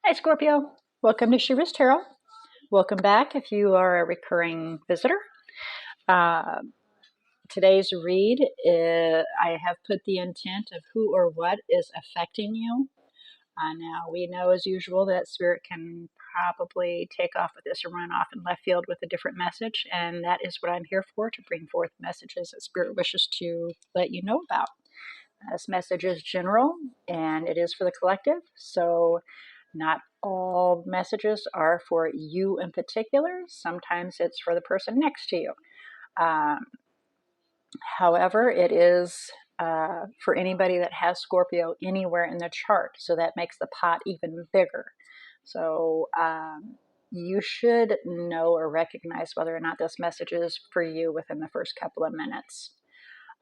Hi, Scorpio. Welcome to She-ruhz Tarot. Welcome back if you are a recurring visitor. Uh, Today's read, I have put the intent of who or what is affecting you. Now, we know as usual that Spirit can probably take off with this or run off in left field with a different message, and that is what I'm here for, to bring forth messages that Spirit wishes to let you know about. This message is general, and it is for the collective, so not all messages are for you in particular. Sometimes it's for the person next to you. Um, However, it is for anybody that has Scorpio anywhere in the chart, so that makes the pot even bigger. So you should know or recognize whether or not this message is for you within the first couple of minutes.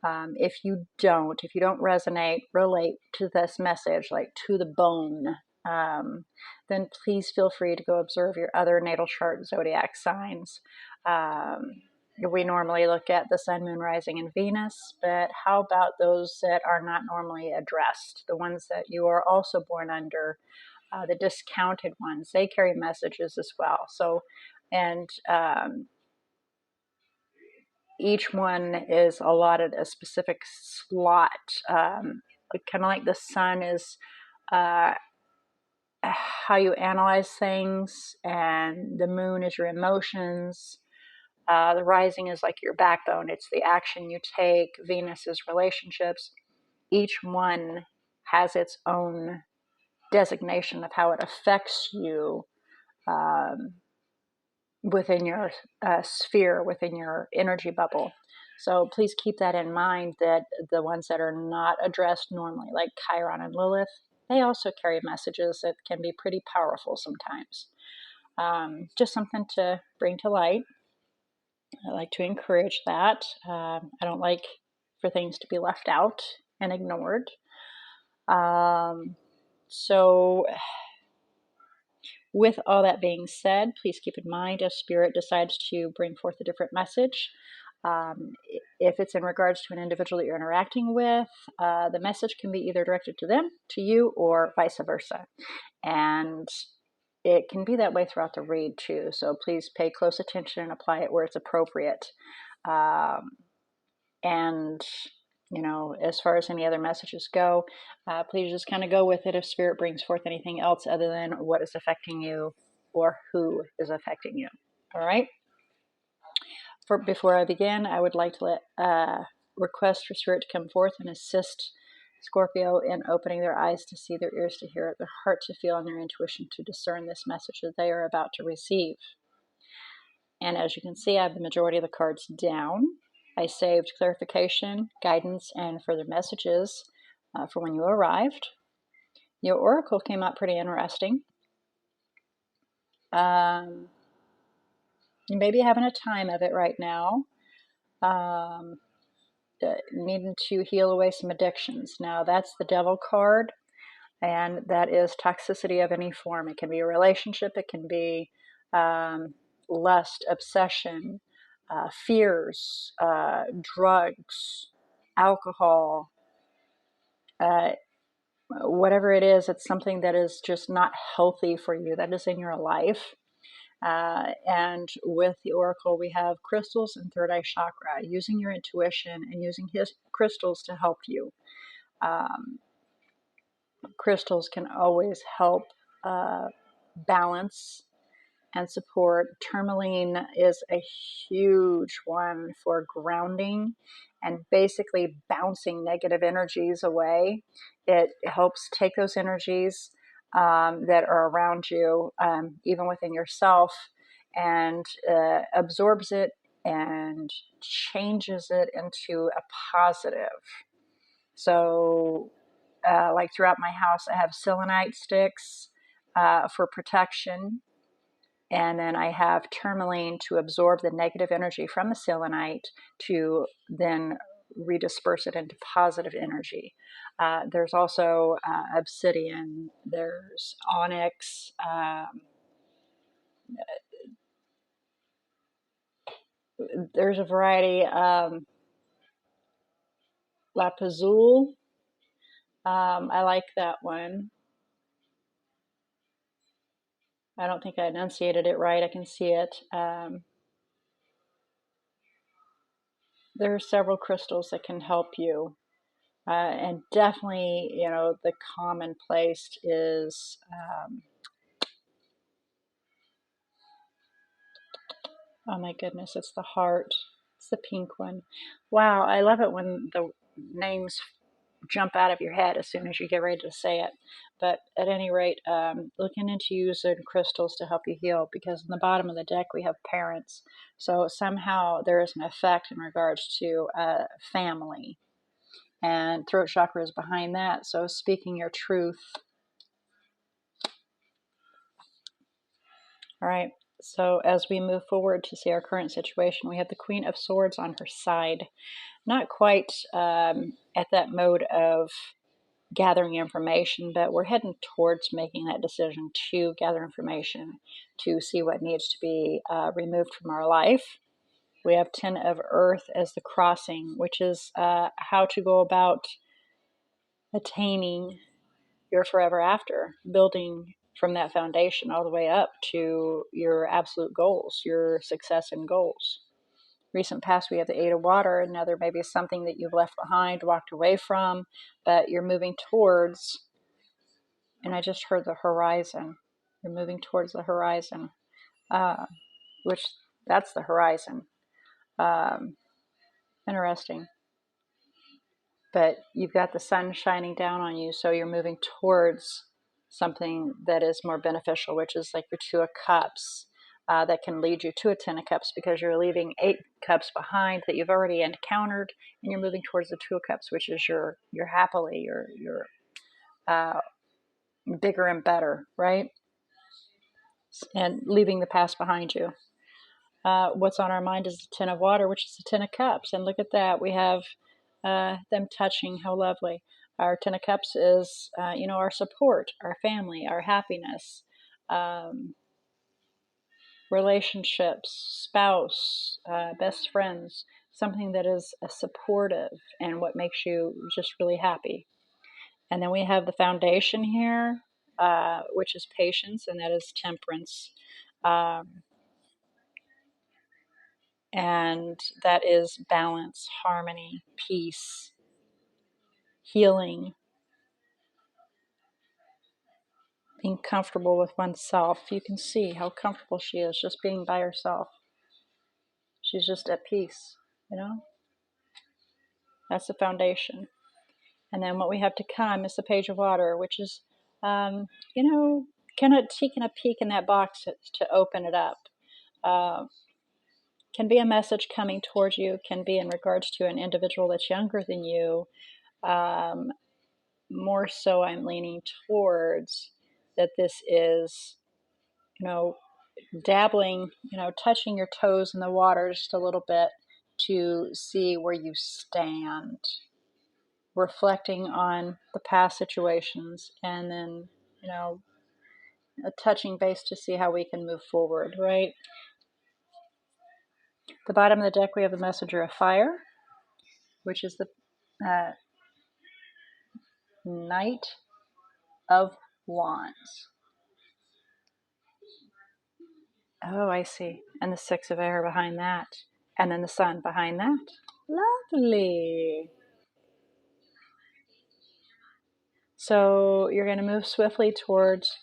If you don't resonate, relate to this message, like to the bone, then please feel free to go observe your other natal chart zodiac signs. We normally look at the sun, moon, rising, and Venus, but how about those that are not normally addressed? The ones that you are also born under, the discounted ones, they carry messages as well. So, and each one is allotted a specific slot. Kind of like the sun is how you analyze things, and the moon is your emotions. The rising is like your backbone, it's the action you take. Venus is relationships. Each one has its own designation of how it affects you within your sphere, within your energy bubble. So please keep that in mind, that the ones that are not addressed normally, like Chiron and Lilith, they also carry messages that can be pretty powerful sometimes. Just something to bring to light. I like to encourage that. I don't like for things to be left out and ignored. So with all that being said, please keep in mind if Spirit decides to bring forth a different message, if it's in regards to an individual that you're interacting with, the message can be either directed to them, to you, or vice versa. And it can be that way throughout the read too. So please pay close attention and apply it where it's appropriate. And you know, as far as any other messages go, please just kind of go with it if Spirit brings forth anything else other than what is affecting you or who is affecting you. All right. Before I begin, I would like to request for Spirit to come forth and assist Scorpio in opening their eyes to see, their ears to hear, their heart to feel, and their intuition to discern this message that they are about to receive. And as you can see, I have the majority of the cards down. I saved clarification, guidance, and further messages for when you arrived. Your oracle came out pretty interesting. You may be having a time of it right now. Needing to heal away some addictions. Now, that's the Devil card, and that is toxicity of any form. It can be a relationship, it can be lust, obsession, fears, drugs, alcohol, whatever it is. It's something that is just not healthy for you, that is in your life. And with the oracle, we have crystals and third eye chakra, using your intuition and using his crystals to help you. Crystals can always help balance and support. Tourmaline is a huge one for grounding and basically bouncing negative energies away. It helps take those energies that are around you, even within yourself, and absorbs it and changes it into a positive. So like throughout my house, I have selenite sticks for protection. And then I have tourmaline to absorb the negative energy from the selenite to then redisperse it into positive energy. There's also obsidian, there's onyx, there's a variety, lapazul. I like that one. I don't think I enunciated it right. I can see it. There are several crystals that can help you. And definitely, the commonplace is, oh my goodness, it's the heart. It's the pink one. Wow, I love it when the names jump out of your head as soon as you get ready to say it. But at any rate, looking into using crystals to help you heal, because in the bottom of the deck we have parents. So somehow there is an effect in regards to family. And throat chakra is behind that. So speaking your truth. All right. So as we move forward to see our current situation, we have the Queen of Swords on her side. Not quite at that mode of gathering information, but we're heading towards making that decision to gather information to see what needs to be removed from our life. We have 10 of Earth as the crossing, which is how to go about attaining your forever after, building from that foundation all the way up to your absolute goals, your success and goals. Recent past, we have the Eight of Water. Another maybe something that you've left behind, walked away from, but you're moving towards. And I just heard the horizon. You're moving towards the horizon, which that's the horizon. Interesting. But you've got the sun shining down on you, so you're moving towards something that is more beneficial, which is like your Two of Cups. That can lead you to a Ten of Cups, because you're leaving 8 cups behind that you've already encountered, and you're moving towards the Two of Cups, which is your happily, your bigger and better, right? And leaving the past behind you. What's on our mind is the Ten of Water, which is the Ten of Cups. And look at that. We have them touching. How lovely. Our Ten of Cups is, our support, our family, our happiness, relationships, spouse, best friends, something that is supportive and what makes you just really happy. And then we have the foundation here, which is patience, and that is temperance. And that is balance, harmony, peace, healing, being comfortable with oneself. You can see how comfortable she is just being by herself. She's just at peace, That's the foundation. And then what we have to come is the Page of Water, which is, kind of taking a peek in that box to open it up. Can be a message coming towards you, can be in regards to an individual that's younger than you. More so, I'm leaning towards that this is, dabbling, touching your toes in the water just a little bit to see where you stand, reflecting on the past situations, and then, a touching base to see how we can move forward, right? The bottom of the deck, we have the Messenger of Fire, which is the Knight of Wands. Oh, I see. And the Six of Air behind that. And then the Sun behind that. Lovely. So you're going to move swiftly towards,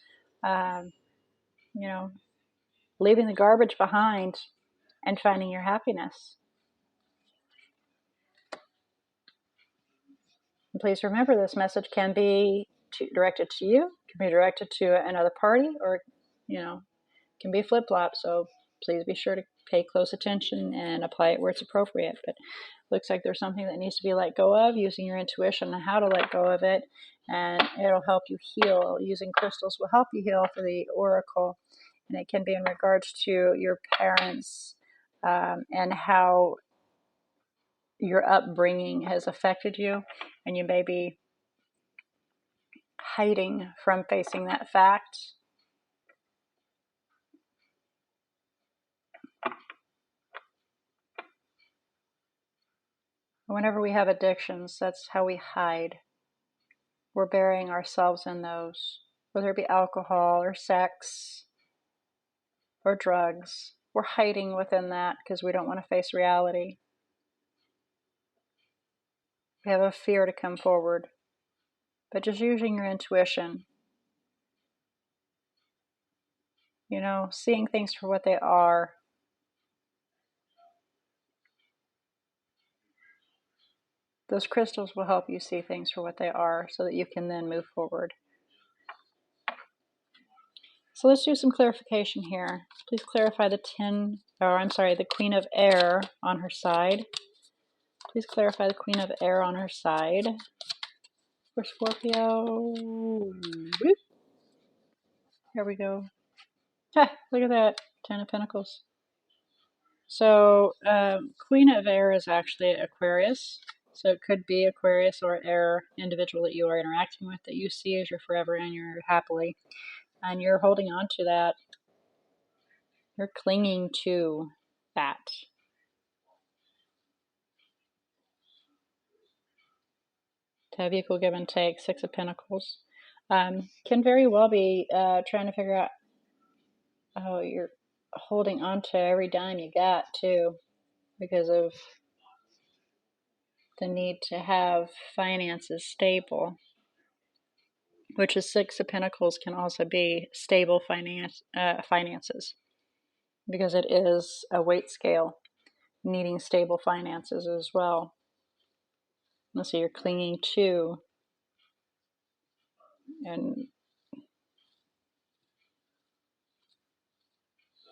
leaving the garbage behind and finding your happiness. And please remember, this message can be directed to you, can be directed to another party, or, can be flip-flop. So please be sure to pay close attention and apply it where it's appropriate. But looks like there's something that needs to be let go of, using your intuition on how to let go of it, and it'll help you heal. Using crystals will help you heal for the oracle, and it can be in regards to your parents, and how your upbringing has affected you, and you may be hiding from facing that fact. Whenever we have addictions, that's how we hide. We're burying ourselves in those, whether it be alcohol or sex, or drugs. We're hiding within that because we don't want to face reality. We have a fear to come forward. But just using your intuition, you know, seeing things for what they are. Those crystals will help you see things for what they are so that you can then move forward. So let's do some clarification here. Please clarify the Queen of Air on her side. Please clarify the Queen of Air on her side for Scorpio. Whoop. Here we go. Ha, look at that. 10 of Pentacles. So Queen of Air is actually Aquarius. So it could be Aquarius or air individual that you are interacting with that you see as your forever and your happily. And you're holding on to that. You're clinging to that. To have equal give and take, 6 of Pentacles. Can very well be trying to figure out, oh, you're holding on to every dime you got too because of the need to have finances stable, which is 6 of Pentacles can also be stable finances because it is a weight scale needing stable finances as well. And so you're clinging to and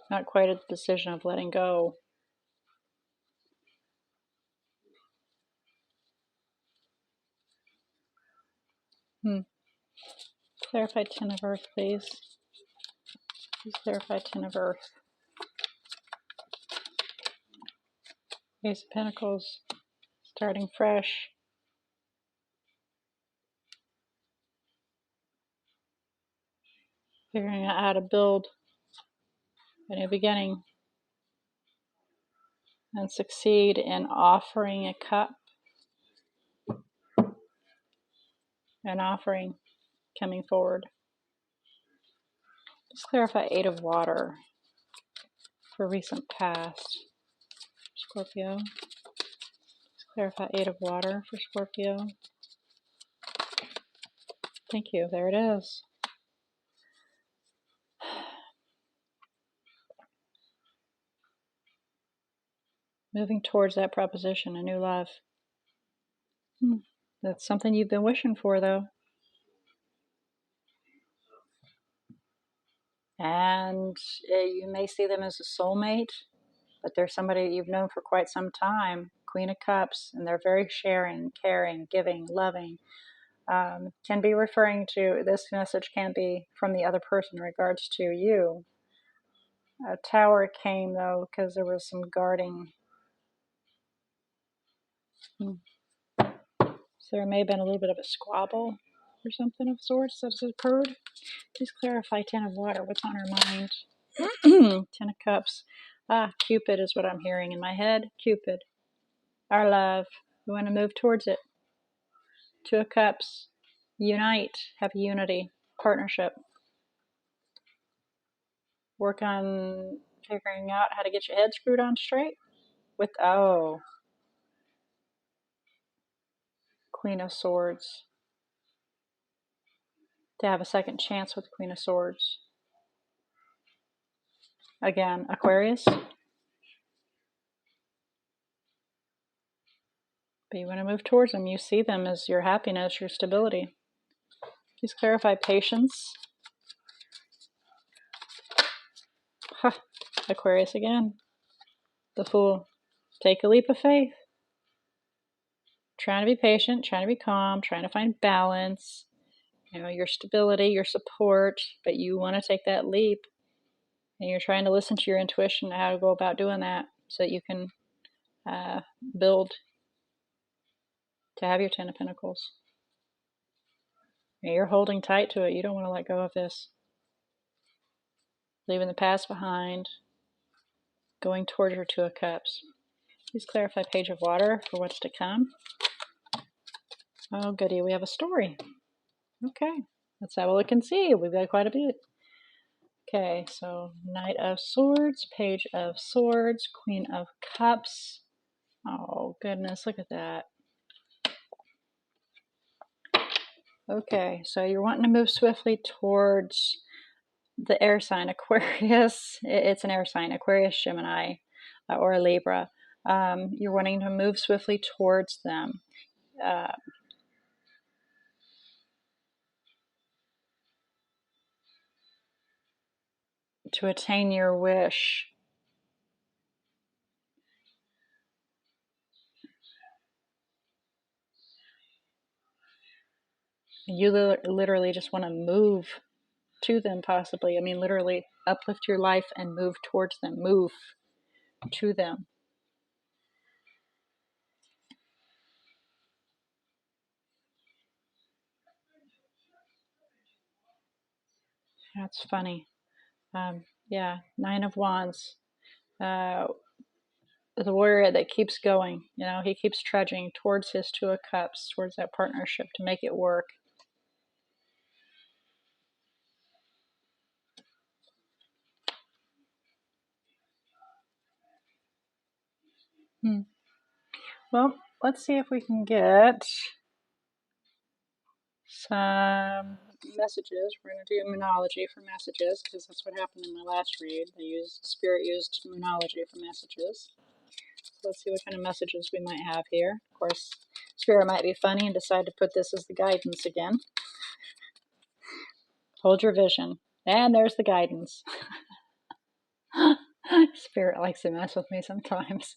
not quite at the decision of letting go. Clarify 10 of Earth, please. Please clarify 10 of Earth. Ace of Pentacles, starting fresh. Figuring out how to build a new beginning. And succeed in offering a cup. An offering coming forward. Let's clarify 8 of Water for recent past. Scorpio. Let's clarify 8 of Water for Scorpio. Thank you. There it is. Moving towards that proposition, a new love. That's something you've been wishing for, though. And you may see them as a soulmate, but they're somebody you've known for quite some time. Queen of Cups, and they're very sharing, caring, giving, loving. Can be referring to, this message can be from the other person in regards to you. A Tower came, though, because there was some guarding. So there may have been a little bit of a squabble or something of sorts that has occurred. Please clarify 10 of Water. What's on her mind? 10 of Cups. Cupid is what I'm hearing in my head. Cupid. Our love. We want to move towards it. 2 of Cups. Unite. Have unity. Partnership. Work on figuring out how to get your head screwed on straight. With, Queen of Swords. To have a second chance with Queen of Swords. Again, Aquarius. But you want to move towards them. You see them as your happiness, your stability. Please clarify patience. Aquarius again. The Fool. Take a leap of faith. Trying to be patient, trying to be calm, trying to find balance. You know, your stability, your support, but you want to take that leap. And you're trying to listen to your intuition and how to go about doing that so that you can build to have your 10 of Pentacles. And you're holding tight to it. You don't want to let go of this. Leaving the past behind. Going towards your 2 of Cups. Please clarify Page of Water for what's to come. Oh, goody. We have a story. Okay. Let's have a look and see. We've got quite a bit. Okay, so Knight of Swords, Page of Swords, Queen of Cups. Oh, goodness, look at that. Okay, so you're wanting to move swiftly towards the air sign Aquarius. It's an air sign, Aquarius, Gemini, or a Libra. You're wanting to move swiftly towards them. To attain your wish. You literally just want to move to them, possibly. I mean, literally uplift your life and move towards them, move to them. That's funny. Yeah, Nine of Wands. Uh, the warrior that keeps going. You know, he keeps trudging towards his Two of Cups, towards that partnership to make it work. Well, let's see if we can get some messages. We're going to do Moonology for messages because that's what happened in my last read. Spirit used Moonology for messages. So let's see what kind of messages we might have here. Of course, Spirit might be funny and decide to put this as the guidance again. Hold your vision. And there's the guidance. Spirit likes to mess with me sometimes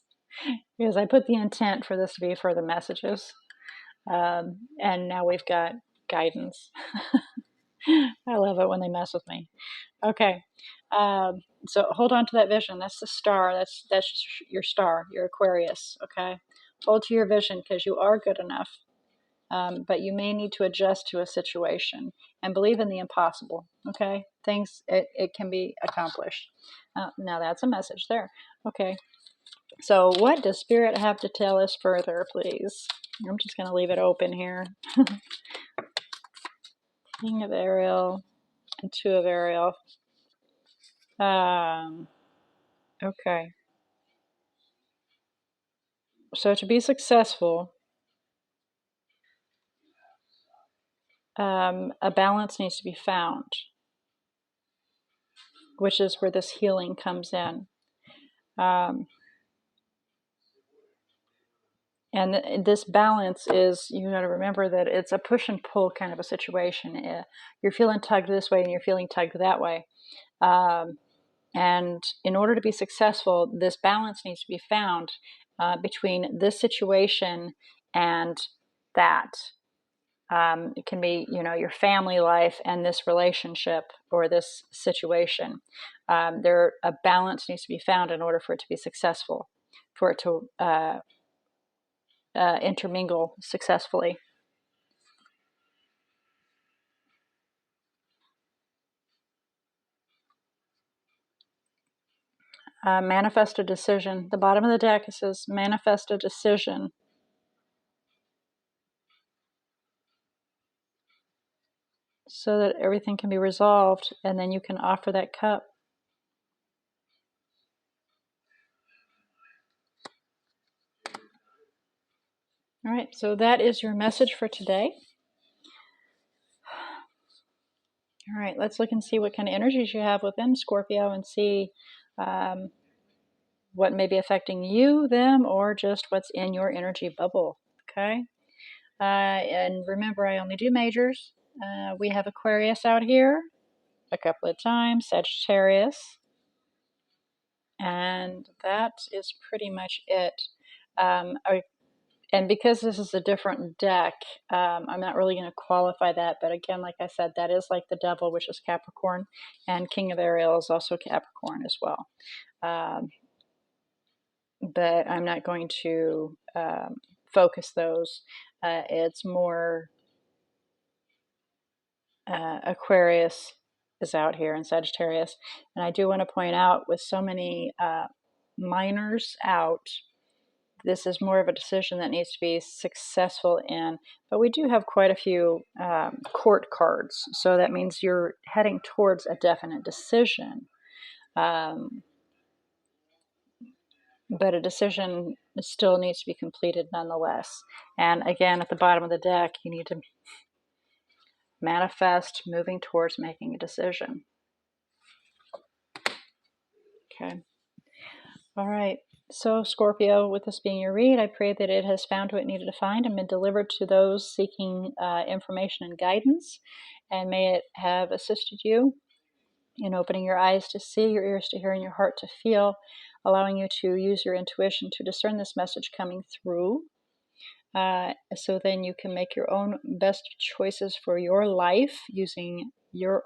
because I put the intent for this to be for the messages. And now we've got guidance. I love it when they mess with me. Okay. So hold on to that vision. That's the star. That's just your star, your Aquarius. Okay. Hold to your vision because you are good enough. But you may need to adjust to a situation and believe in the impossible. Okay. It can be accomplished. Now that's a message there. Okay. So what does Spirit have to tell us further, please? I'm just going to leave it open here. King of Ariel and Two of Ariel. Okay. So to be successful, a balance needs to be found, which is where this healing comes in. And this balance is, you got to remember that it's a push and pull kind of a situation. You're feeling tugged this way and you're feeling tugged that way. And in order to be successful, this balance needs to be found between this situation and that. It can be, your family life and this relationship or this situation. A balance needs to be found in order for it to be successful, for it to intermingle successfully. Manifest a decision. The bottom of the deck, it says manifest a decision. So that everything can be resolved and then you can offer that cup. All right, so that is your message for today. All right, let's look and see what kind of energies you have within Scorpio and see what may be affecting you, them, or just what's in your energy bubble. Okay. And remember, I only do majors. We have Aquarius out here a couple of times, Sagittarius, and that is pretty much it. And because this is a different deck, I'm not really going to qualify that. But again, like I said, that is like the devil, which is Capricorn, and King of Ariel is also Capricorn as well. But I'm not going to focus those. It's more Aquarius is out here in Sagittarius. And I do want to point out with so many minors out, this is more of a decision that needs to be successful in. But we do have quite a few court cards, so that means you're heading towards a definite decision. But a decision still needs to be completed nonetheless. And again, at the bottom of the deck, you need to manifest moving towards making a decision. Okay. All right. So, Scorpio, with this being your read, I pray that it has found what it needed to find and been delivered to those seeking information and guidance. And may it have assisted you in opening your eyes to see, your ears to hear, and your heart to feel, allowing you to use your intuition to discern this message coming through. So then you can make your own best choices for your life using your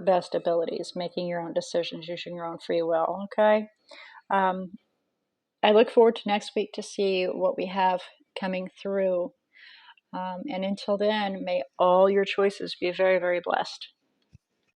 best abilities, making your own decisions, using your own free will. Okay. I look forward to next week to see what we have coming through. And until then, may all your choices be very, very blessed.